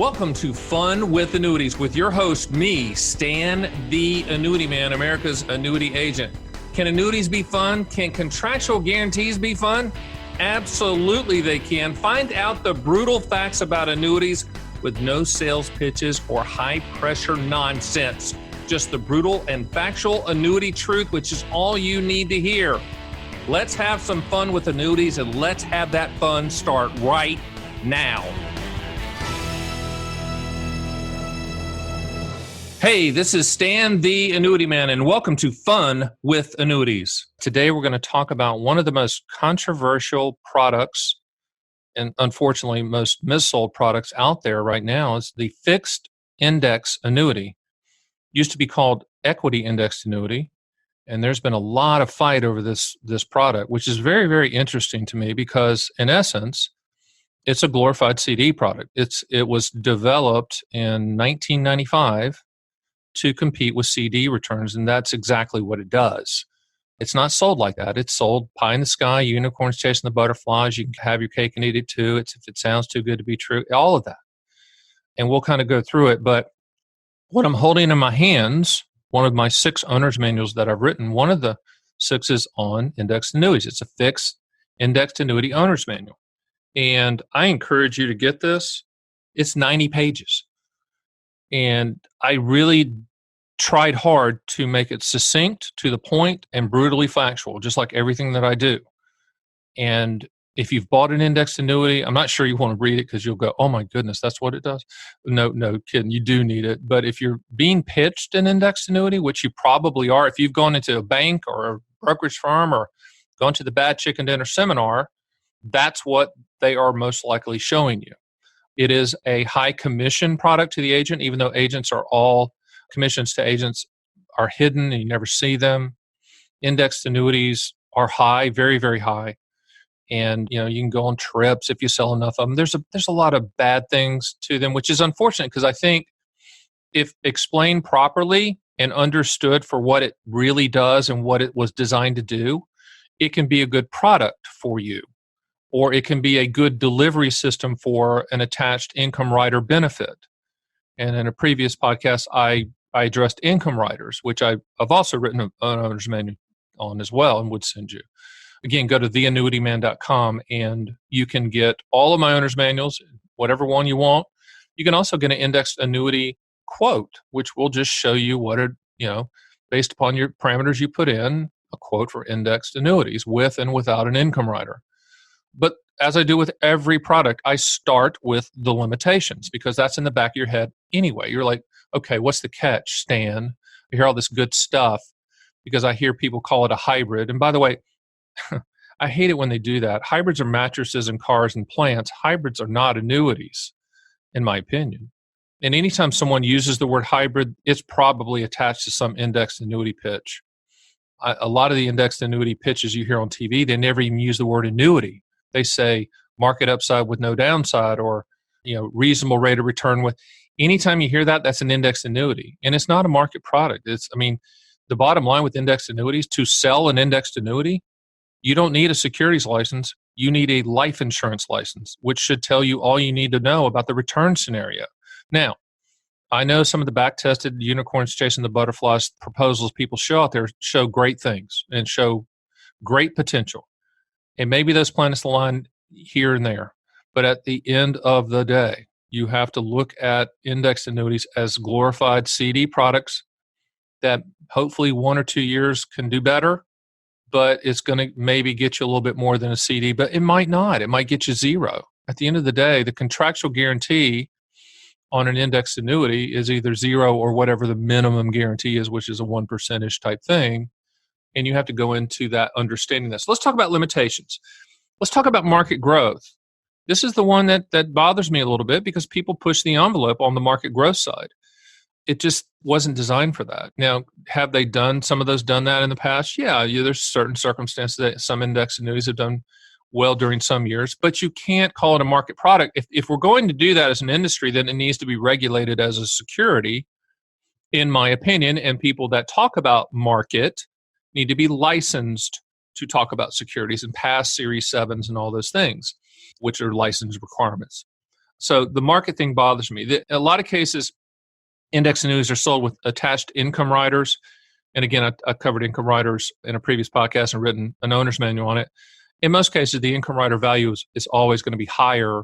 Welcome to Fun with Annuities with your host, me, Stan the Annuity Man, America's annuity agent. Can annuities be fun? Can contractual guarantees be fun? Absolutely they can. Find out the brutal facts about annuities with no sales pitches or high-pressure nonsense. Just the brutal and factual annuity truth, which is all you need to hear. Let's have some fun with annuities, and let's have that fun start right now. Hey, this is Stan the Annuity Man, and welcome to Fun with Annuities. Today we're going to talk about one of the most controversial products and unfortunately most missold products out there right now is the fixed index annuity. Used to be called equity indexed annuity, and there's been a lot of fight over this product, which is very, very interesting to me because in essence, it's a glorified CD product. It was developed in 1995 to compete with CD returns, and that's exactly what it does. It's not sold like that. It's sold pie in the sky, unicorns chasing the butterflies. You can have your cake and eat it too. If it sounds too good to be true, all of that. And we'll kind of go through it. But what I'm holding in my hands, one of my 6 owner's manuals that I've written, one of the 6 is on indexed annuities. It's a fixed indexed annuity owner's manual. And I encourage you to get this. It's 90 pages. And I really tried hard to make it succinct, to the point, and brutally factual, just like everything that I do. And if you've bought an indexed annuity, I'm not sure you want to read it because you'll go, oh my goodness, that's what it does. No, kidding, you do need it. But if you're being pitched an indexed annuity, which you probably are, if you've gone into a bank or a brokerage firm or gone to the Bad Chicken Dinner seminar, that's what they are most likely showing you. It is a high commission product to the agent, even though commissions to agents are hidden and you never see them. Indexed annuities are high, very, very high. And you can go on trips if you sell enough of them. There's a lot of bad things to them, which is unfortunate because I think if explained properly and understood for what it really does and what it was designed to do, it can be a good product for you. Or it can be a good delivery system for an attached income rider benefit. And in a previous podcast, I addressed income riders, which I've also written an owner's manual on as well and would send you. Again, go to theannuityman.com and you can get all of my owner's manuals, whatever one you want. You can also get an indexed annuity quote, which will just show you what based upon your parameters you put in, a quote for indexed annuities with and without an income rider. But as I do with every product, I start with the limitations because that's in the back of your head anyway. You're like, okay, what's the catch, Stan? I hear all this good stuff because I hear people call it a hybrid. And by the way, I hate it when they do that. Hybrids are mattresses and cars and plants. Hybrids are not annuities, in my opinion. And anytime someone uses the word hybrid, it's probably attached to some indexed annuity pitch. A lot of the indexed annuity pitches you hear on TV, they never even use the word annuity. They say market upside with no downside or, reasonable rate of return with. Anytime you hear that, that's an indexed annuity. And it's not a market product. The bottom line with indexed annuities, to sell an indexed annuity, you don't need a securities license. You need a life insurance license, which should tell you all you need to know about the return scenario. Now, I know some of the back-tested unicorns chasing the butterflies proposals people show out there show great things and show great potential. And maybe those planets align here and there. But at the end of the day, you have to look at indexed annuities as glorified CD products that hopefully 1 or 2 years can do better, but it's going to maybe get you a little bit more than a CD, but it might not. It might get you 0. At the end of the day, the contractual guarantee on an indexed annuity is either 0 or whatever the minimum guarantee is, which is a 1% type thing. And you have to go into that understanding this. Let's talk about limitations. Let's talk about market growth. This is the one that bothers me a little bit because people push the envelope on the market growth side. It just wasn't designed for that. Now, have they done that in the past? Yeah, there's certain circumstances that some index annuities have done well during some years, but you can't call it a market product. If we're going to do that as an industry, then it needs to be regulated as a security, in my opinion, and people that talk about market need to be licensed to talk about securities and pass Series 7s and all those things, which are license requirements. So the market thing bothers me. A lot of cases, index annuities are sold with attached income riders. And again, I covered income riders in a previous podcast and written an owner's manual on it. In most cases, the income rider value is always going to be higher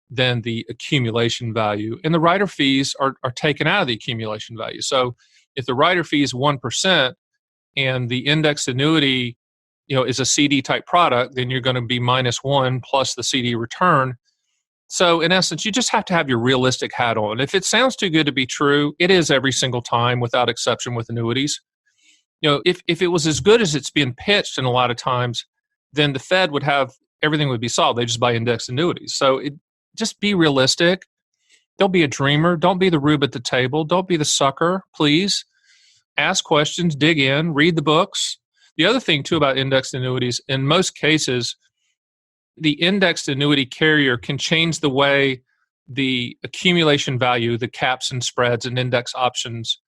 than the accumulation value. And the rider fees are taken out of the accumulation value. So if the rider fee is 1% and the indexed annuity is a CD type product, then you're going to be -1 plus the CD return. So in essence, you just have to have your realistic hat on. If it sounds too good to be true, it is every single time without exception with annuities. If it was as good as it's been pitched, and a lot of times, then the Fed would have everything would be solved. They just buy indexed annuities. So just be realistic. Don't be a dreamer. Don't be the rube at the table. Don't be the sucker, please. Ask questions, dig in, read the books. The other thing too about indexed annuities, in most cases, the indexed annuity carrier can change the way the accumulation value, the caps and spreads and index options,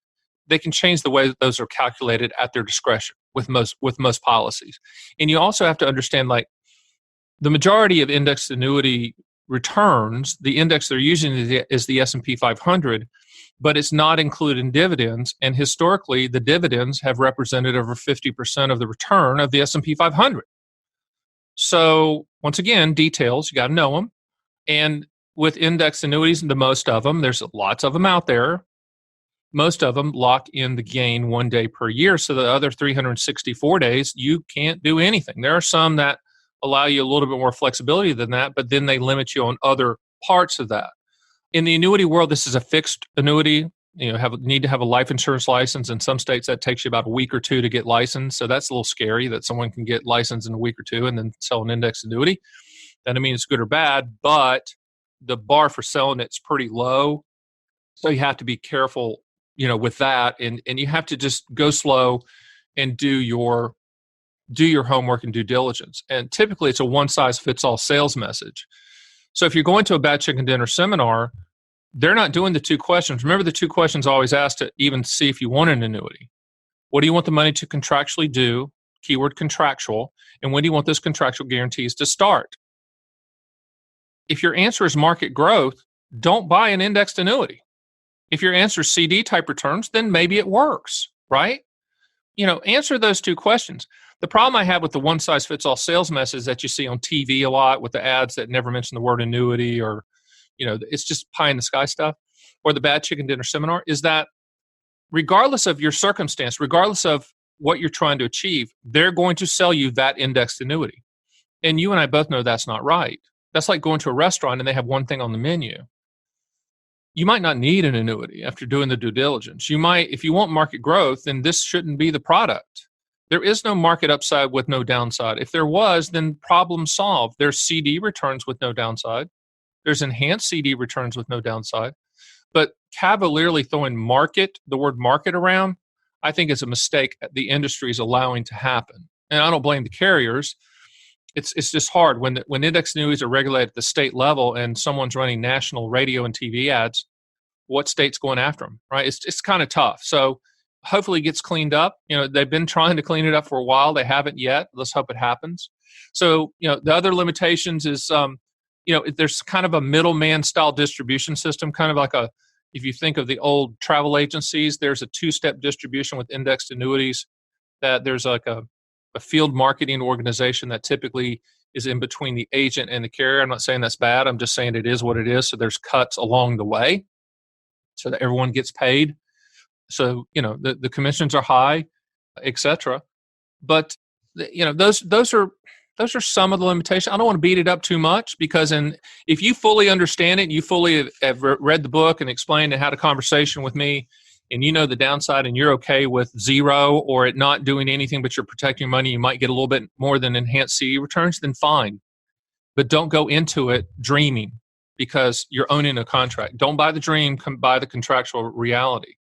they can change the way that those are calculated at their discretion with most policies. And you also have to understand, like, the majority of indexed annuity returns, the index they're using is the S&P 500, but it's not included in dividends. And historically, the dividends have represented over 50% of the return of the S&P 500. So once again, details, you got to know them. And with indexed annuities, the most of them, there's lots of them out there. Most of them lock in the gain 1 day per year. So the other 364 days, you can't do anything. There are some that allow you a little bit more flexibility than that, but then they limit you on other parts of that. In the annuity world, this is a fixed annuity. You need to have a life insurance license. In some states, that takes you about a week or two to get licensed. So that's a little scary that someone can get licensed in a week or two and then sell an indexed annuity. That doesn't mean it's good or bad, but the bar for selling it's pretty low. So you have to be careful, with that, and you have to just go slow and do your homework and due diligence. And typically, it's a one-size-fits-all sales message. So if you're going to a bad chicken dinner seminar, they're not doing the 2 questions. Remember, the 2 questions always asked to even see if you want an annuity. What do you want the money to contractually do? Keyword contractual. And when do you want those contractual guarantees to start? If your answer is market growth, don't buy an indexed annuity. If your answer is CD type returns, then maybe it works, right? Answer those 2 questions. The problem I have with the one-size-fits-all sales message that you see on TV a lot with the ads that never mention the word annuity, or it's just pie-in-the-sky stuff, or the bad chicken dinner seminar, is that regardless of your circumstance, regardless of what you're trying to achieve, they're going to sell you that indexed annuity. And you and I both know that's not right. That's like going to a restaurant and they have one thing on the menu. You might not need an annuity after doing the due diligence. You might, if you want market growth, then this shouldn't be the product. There is no market upside with no downside. If there was, then problem solved. There's CD returns with no downside. There's enhanced CD returns with no downside. But cavalierly throwing the word market around, I think is a mistake the industry is allowing to happen. And I don't blame the carriers. It's just hard when index annuities are regulated at the state level and someone's running national radio and TV ads. What state's going after them, right? It's kind of tough. So hopefully it gets cleaned up. They've been trying to clean it up for a while. They haven't yet. Let's hope it happens. So the other limitations is there's kind of a middleman style distribution system, kind of like if you think of the old travel agencies, there's a 2-step distribution with indexed annuities. That there's like a field marketing organization that typically is in between the agent and the carrier. I'm not saying that's bad. I'm just saying it is what it is. So there's cuts along the way so that everyone gets paid. So, the commissions are high, etc. But, those are some of the limitations. I don't want to beat it up too much because if you fully understand it, you fully have read the book and explained and had a conversation with me, and you know the downside and you're okay with 0 or it not doing anything but you're protecting your money, you might get a little bit more than enhanced CD returns, then fine. But don't go into it dreaming because you're owning a contract. Don't buy the dream, buy the contractual reality.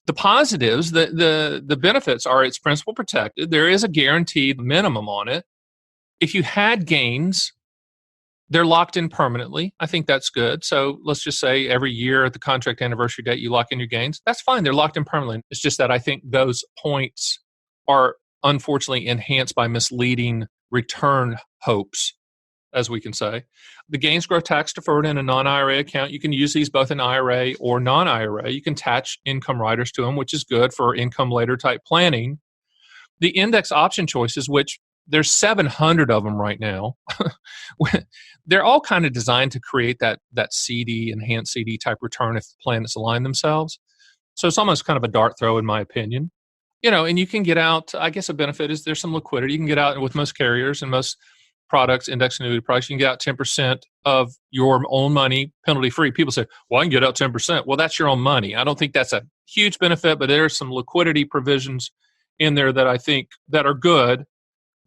The positives, the benefits are it's principal protected. There is a guaranteed minimum on it. If you had gains, they're locked in permanently. I think that's good. So let's just say every year at the contract anniversary date, you lock in your gains. That's fine. They're locked in permanently. It's just that I think those points are unfortunately enhanced by misleading return hopes as we can say. The gains grow tax deferred in a non-IRA account. You can use these both in IRA or non-IRA. You can attach income riders to them, which is good for income later type planning. The index option choices, which there's 700 of them right now, they're all kind of designed to create that CD, enhanced CD type return if the planets align themselves. So it's almost kind of a dart throw, in my opinion. And you can get out, I guess a benefit is there's some liquidity. You can get out with most carriers and most products, index annuity products, you can get out 10% of your own money penalty free. People say, well, I can get out 10%. Well, that's your own money. I don't think that's a huge benefit, but there are some liquidity provisions in there that I think that are good.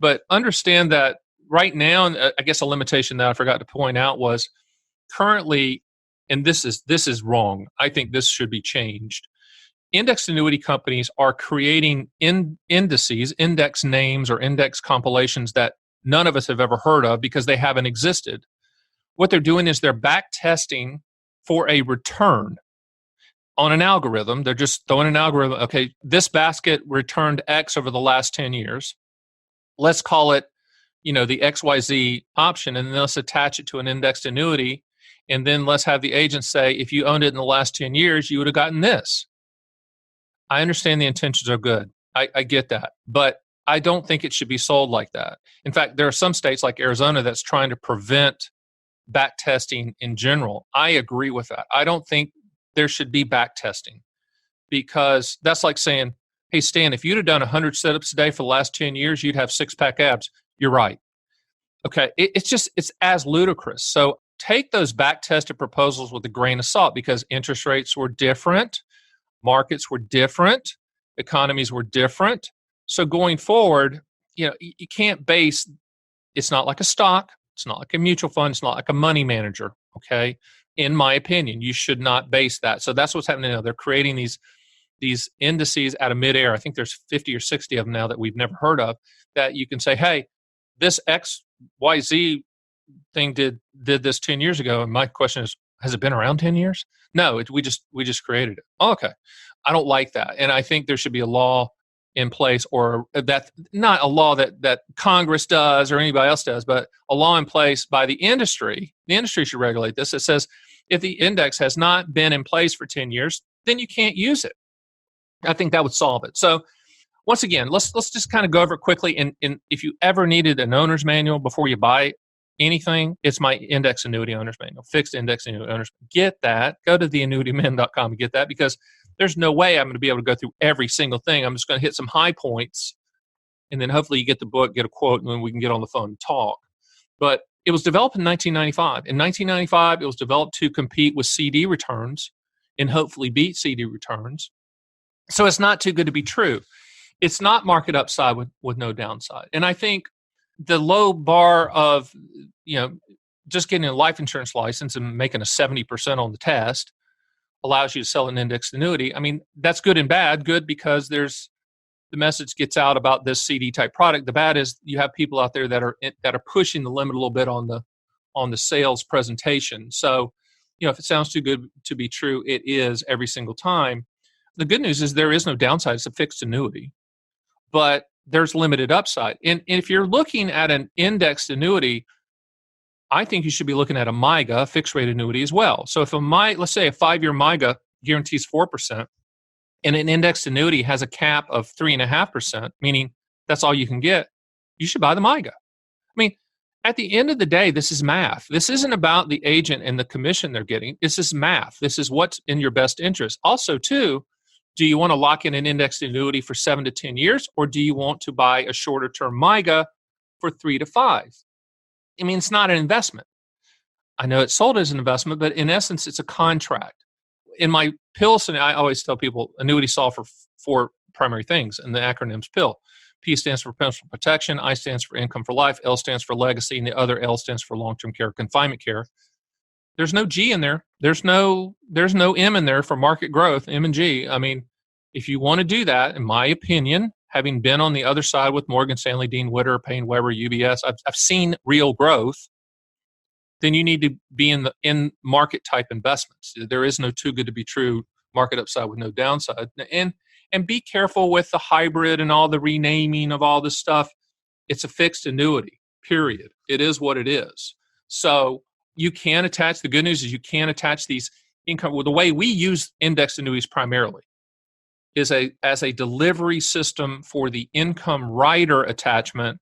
But understand that right now, and I guess a limitation that I forgot to point out was currently, and this is wrong. I think this should be changed. Index annuity companies are creating indices, index names, or index compilations that none of us have ever heard of because they haven't existed. What they're doing is they're back testing for a return on an algorithm. They're just throwing an algorithm. Okay, this basket returned X over the last 10 years. Let's call it, the XYZ option, and then let's attach it to an indexed annuity. And then let's have the agent say, if you owned it in the last 10 years, you would have gotten this. I understand the intentions are good. I get that. But I don't think it should be sold like that. In fact, there are some states like Arizona that's trying to prevent back testing in general. I agree with that. I don't think there should be back testing because that's like saying, hey, Stan, if you'd have done 100 sit-ups a day for the last 10 years, you'd have six-pack abs. You're right. Okay, it's as ludicrous. So take those back-tested proposals with a grain of salt because interest rates were different. Markets were different. Economies were different. So going forward, you can't base, it's not like a stock. It's not like a mutual fund. It's not like a money manager. Okay. In my opinion, you should not base that. So that's what's happening now. They're creating these indices out of midair. I think there's 50 or 60 of them now that we've never heard of that you can say, hey, this XYZ thing did this 10 years ago. And my question is, has it been around 10 years? No, we just created it. Oh, okay. I don't like that. And I think there should be a law in place, or that not a law that Congress does or anybody else does, but a law in place by the industry. The industry should regulate this. It says if the index has not been in place for 10 years, then you can't use it. I think that would solve it. So once again, let's just kind of go over it quickly. And if you ever needed an owner's manual before you buy anything, it's my index annuity owner's manual, fixed index annuity owner's. Get that. Go to theannuityman.com and get that because there's no way I'm going to be able to go through every single thing. I'm just going to hit some high points, and then hopefully you get the book, get a quote, and then we can get on the phone and talk. But it was developed in 1995. In 1995, it was developed to compete with CD returns and hopefully beat CD returns. So it's not too good to be true. It's not market upside with no downside. And I think the low bar of, just getting a life insurance license and making a 70% on the test allows you to sell an indexed annuity. I mean, that's good and bad. Good because the message gets out about this CD type product. The bad is you have people out there that are pushing the limit a little bit on the sales presentation. So, if it sounds too good to be true, it is every single time. The good news is there is no downside. It's a fixed annuity, but there's limited upside. And if you're looking at an indexed annuity, I think you should be looking at a MYGA, fixed rate annuity as well. So if let's say a 5-year MYGA guarantees 4%, and an indexed annuity has a cap of 3.5%, meaning that's all you can get, you should buy the MYGA. I mean, at the end of the day, this is math. This isn't about the agent and the commission they're getting. This is math. This is what's in your best interest. Also, too, do you want to lock in an indexed annuity for 7 to 10 years, or do you want to buy a shorter term MYGA for 3 to 5? I mean, it's not an investment. I know it's sold as an investment, but in essence, it's a contract. In my PIL scenario, I always tell people annuity solve for 4 primary things, and the acronym's PIL. P stands for principal protection, I stands for income for life, L stands for legacy, and the other L stands for long-term care, confinement care. There's no G in there. There's no M in there for market growth, M and G. I mean, if you want to do that, in my opinion, having been on the other side with Morgan Stanley, Dean Witter, Payne Weber, UBS, I've seen real growth, then you need to be in market type investments. There is no too good to be true market upside with no downside. And be careful with the hybrid and all the renaming of all this stuff. It's a fixed annuity. period. It is what it is. So you can attach, the good news is you can attach these income. Well, the way we use indexed annuities primarily is as a delivery system for the income rider attachment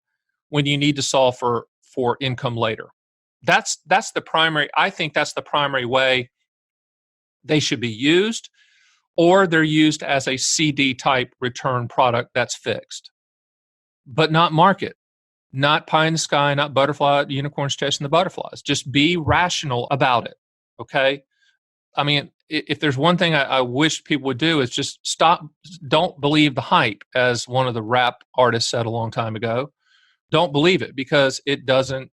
when you need to solve for income later. That's the primary, I think that's the primary way they should be used, or they're used as a CD type return product that's fixed, but not market, not pie in the sky, not butterfly, unicorns chasing the butterflies. Just be rational about it. Okay. I mean, if there's one thing I wish people would do is just stop. Don't believe the hype, as one of the rap artists said a long time ago. Don't believe it, because it doesn't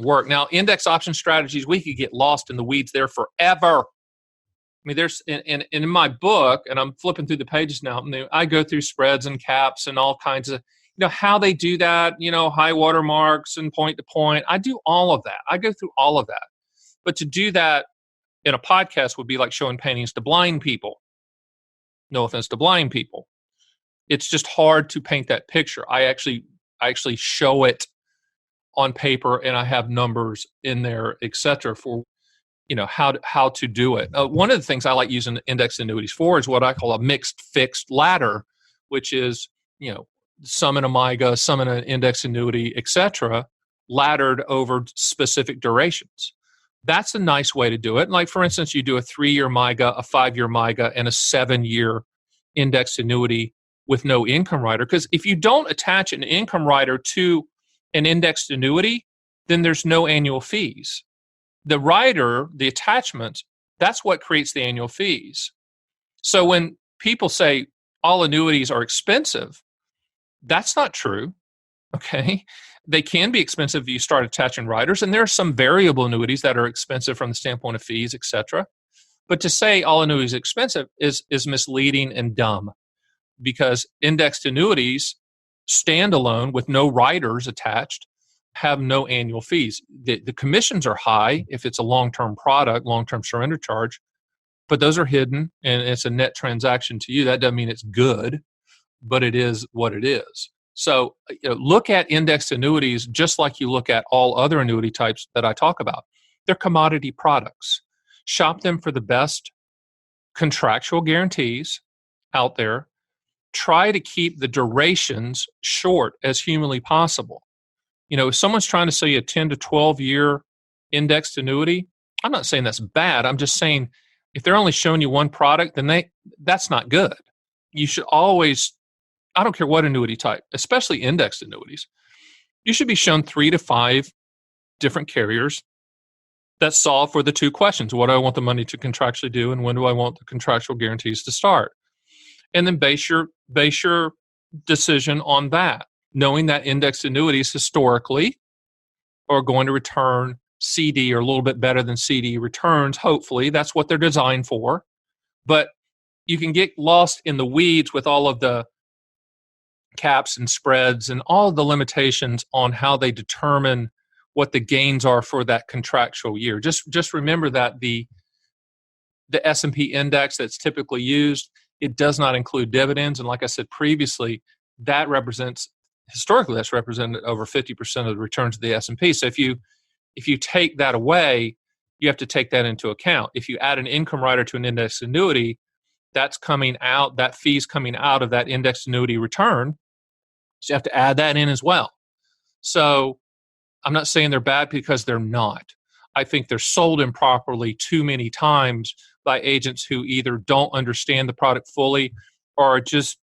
work. Now, index option strategies, we could get lost in the weeds there forever. I mean, there's in my book, and I'm flipping through the pages now, I go through spreads and caps and all kinds of, how they do that, high water marks and point to point. I do all of that. I go through all of that. But to do that in a podcast would be like showing paintings to blind people. No offense to blind people. It's just hard to paint that picture. I actually show it on paper, and I have numbers in there, etc., for how to do it. One of the things I like using index annuities for is what I call a mixed fixed ladder, which is some in a MIGA, some in an index annuity, etc., laddered over specific durations. That's a nice way to do it. Like, for instance, you do a 3-year MIGA, a 5-year MIGA, and a 7-year index annuity with no income rider. Because if you don't attach an income rider to an indexed annuity, then there's no annual fees. The rider, the attachment, that's what creates the annual fees. So when people say all annuities are expensive, that's not true. Okay. They can be expensive if you start attaching riders, and there are some variable annuities that are expensive from the standpoint of fees, etc. But to say all annuities are expensive is misleading and dumb, because indexed annuities, standalone with no riders attached, have no annual fees. The commissions are high if it's a long-term product, long-term surrender charge, but those are hidden, and it's a net transaction to you. That doesn't mean it's good, but it is what it is. So look at indexed annuities just like you look at all other annuity types that I talk about. They're commodity products. Shop them for the best contractual guarantees out there. Try to keep the durations short as humanly possible. If someone's trying to sell you a 10 to 12 year indexed annuity, I'm not saying that's bad. I'm just saying if they're only showing you one product, then that's not good. You should always, I don't care what annuity type, especially indexed annuities, you should be shown 3 to 5 different carriers that solve for the two questions. What do I want the money to contractually do, and when do I want the contractual guarantees to start? And then base your decision on that, knowing that indexed annuities historically are going to return CD or a little bit better than CD returns. Hopefully, that's what they're designed for. But you can get lost in the weeds with all of the caps and spreads and all of the limitations on how they determine what the gains are for that contractual year. Just remember that the S&P index that's typically used, it does not include dividends. And like I said previously, historically that's represented over 50% of the returns of the S&P. So if you take that away, you have to take that into account. If you add an income rider to an index annuity, that's coming out, that fee's coming out of that index annuity return. So you have to add that in as well. So I'm not saying they're bad, because they're not. I think they're sold improperly too many times by agents who either don't understand the product fully or are just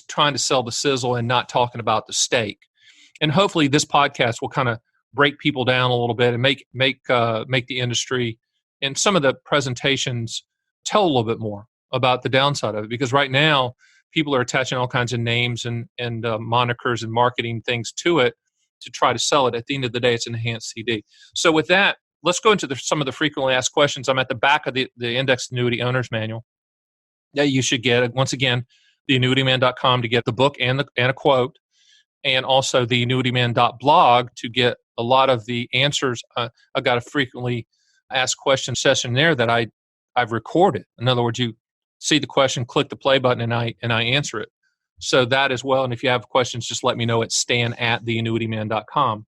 trying to sell the sizzle and not talking about the steak. And hopefully this podcast will kind of break people down a little bit and make the industry and some of the presentations tell a little bit more about the downside of it. Because right now, people are attaching all kinds of names and monikers and marketing things to it to try to sell it. At the end of the day, it's an enhanced CD. So with that, let's go into some of the frequently asked questions. I'm at the back of the Indexed Annuity Owner's Manual that you should get. Once again, theannuityman.com to get the book and a quote, and also the annuityman.blog to get a lot of the answers. I've got a frequently asked question session there that I've recorded. In other words, you see the question, click the play button, and I answer it. So that as well. And if you have questions, just let me know at stan@theannuityman.com.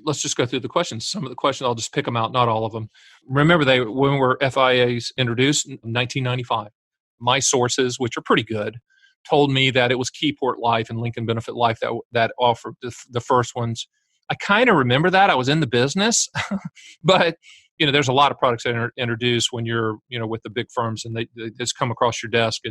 Let's just go through the questions. Some of the questions, I'll just pick them out, not all of them. Remember, when were FIAs introduced? In 1995. My sources, which are pretty good, told me that it was Keyport Life and Lincoln Benefit Life that offered the first ones. I kind of remember that. I was in the business, but there's a lot of products that are introduced when you're with the big firms, and they just come across your desk.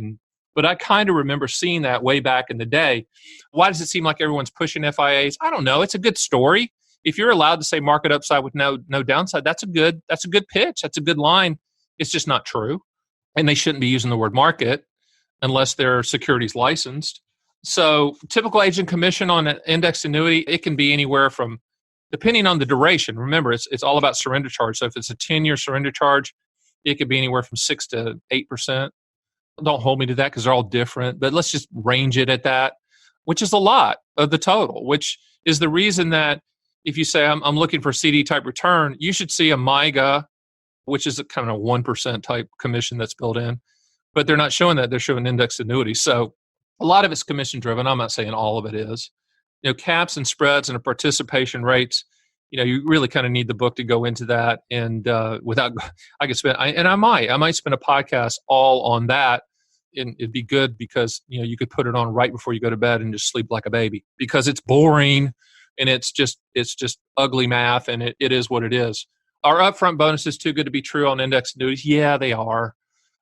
But I kind of remember seeing that way back in the day. Why does it seem like everyone's pushing FIAs? I don't know. It's a good story. If you're allowed to say market upside with no downside, that's a good pitch. That's a good line. It's just not true. And they shouldn't be using the word market unless they're securities licensed. So typical agent commission on an indexed annuity, it can be anywhere from, depending on the duration. Remember, it's all about surrender charge. So if it's a 10-year surrender charge, it could be anywhere from 6 to 8%. Don't hold me to that because they're all different, but let's just range it at that, which is a lot of the total, which is the reason that if you say I'm looking for CD type return, you should see a MYGA, which is a kind of 1% type commission that's built in, but they're not showing that. They're showing indexed annuities. So a lot of it's commission driven. I'm not saying all of it is. Caps and spreads and participation rates, you really kind of need the book to go into that. And without, I could spend, I might spend a podcast all on that. And it'd be good because, you could put it on right before you go to bed and just sleep like a baby, because it's boring and it's just ugly math, and it is what it is. Are upfront bonuses too good to be true on indexed annuities? Yeah, they are.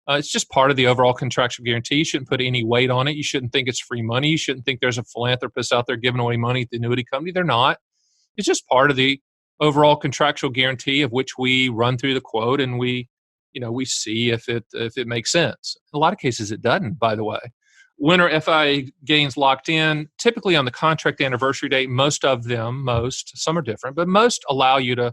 It's just part of the overall contractual guarantee. You shouldn't put any weight on it. You shouldn't think it's free money. You shouldn't think there's a philanthropist out there giving away money at the annuity company. They're not. It's just part of the overall contractual guarantee, of which we run through the quote and we see if it makes sense. In a lot of cases, it doesn't, by the way. When are FIA gains locked in? Typically on the contract anniversary date. Some are different, but most allow you to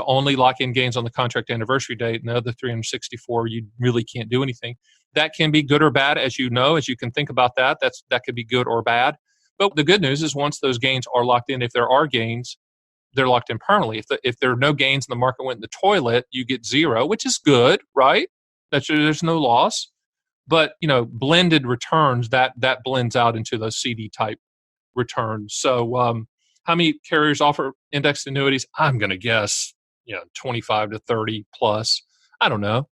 only lock in gains on the contract anniversary date. And the other 364, you really can't do anything. That can be good or bad, as you can think about that. That could be good or bad. But the good news is once those gains are locked in, if there are gains, they're locked in permanently. If there are no gains and the market went in the toilet, you get zero, which is good, right? There's no loss. But blended returns, that blends out into those CD type returns. So how many carriers offer indexed annuities? I'm going to guess 25 to 30 plus. I don't know.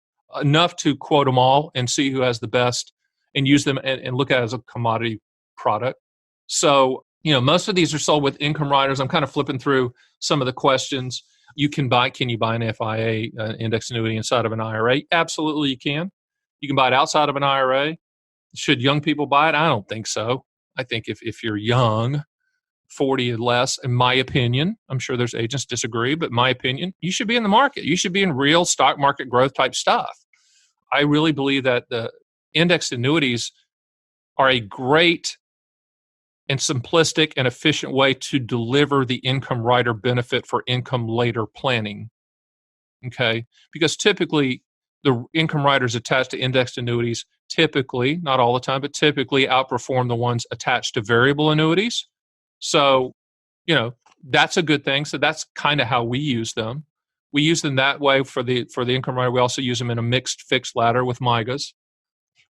Enough to quote them all and see who has the best and use them and look at it as a commodity product. So most of these are sold with income riders. I'm kind of flipping through some of the questions. Can you buy an FIA index annuity inside of an IRA? Absolutely, you can. You can buy it outside of an IRA. Should young people buy it? I don't think so. I think if you're young, 40 or less, in my opinion, I'm sure there's agents disagree, but my opinion, you should be in the market. You should be in real stock market growth type stuff. I really believe that the indexed annuities are a great and simplistic and efficient way to deliver the income rider benefit for income later planning. Okay? Because typically the income riders attached to indexed annuities typically, not all the time, but typically outperform the ones attached to variable annuities. So, that's a good thing. So that's kind of how we use them. We use them that way for the income rider. We also use them in a mixed fixed ladder with MYGAs.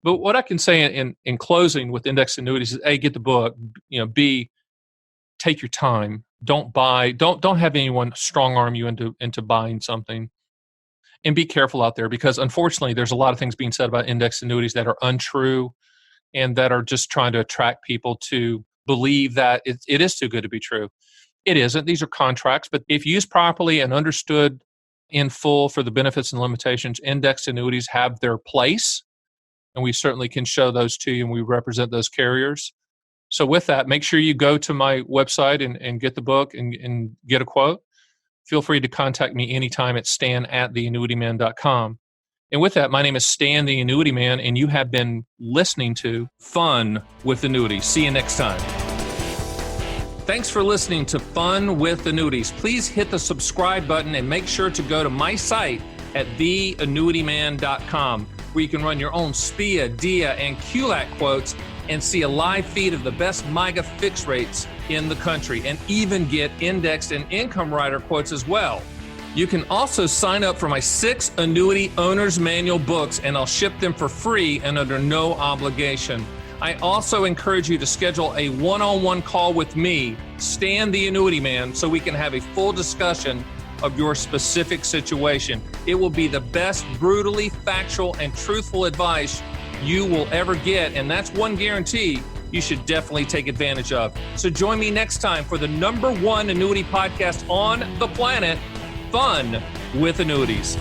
But what I can say in closing with indexed annuities is A, get the book, B, take your time. Don't have anyone strong arm you into buying something. And be careful out there, because unfortunately there's a lot of things being said about indexed annuities that are untrue and that are just trying to attract people to believe that it is too good to be true. It isn't. These are contracts, but if used properly and understood in full for the benefits and limitations, indexed annuities have their place, and we certainly can show those to you, and we represent those carriers. So with that, make sure you go to my website and get the book and get a quote. Feel free to contact me anytime at stan@theannuityman.com. And with that, my name is Stan the Annuity Man, and you have been listening to Fun with Annuities. See you next time. Thanks for listening to Fun with Annuities. Please hit the subscribe button and make sure to go to my site at theannuityman.com, where you can run your own SPIA, DIA, and QLAC quotes and see a live feed of the best MYGA fixed rates in the country, and even get indexed and income rider quotes as well. You can also sign up for my 6 annuity owner's manual books, and I'll ship them for free and under no obligation. I also encourage you to schedule a one-on-one call with me, Stan the Annuity Man, so we can have a full discussion of your specific situation. It will be the best brutally factual and truthful advice you will ever get, and that's one guarantee you should definitely take advantage of. So join me next time for the #1 annuity podcast on the planet, Fun with Annuities.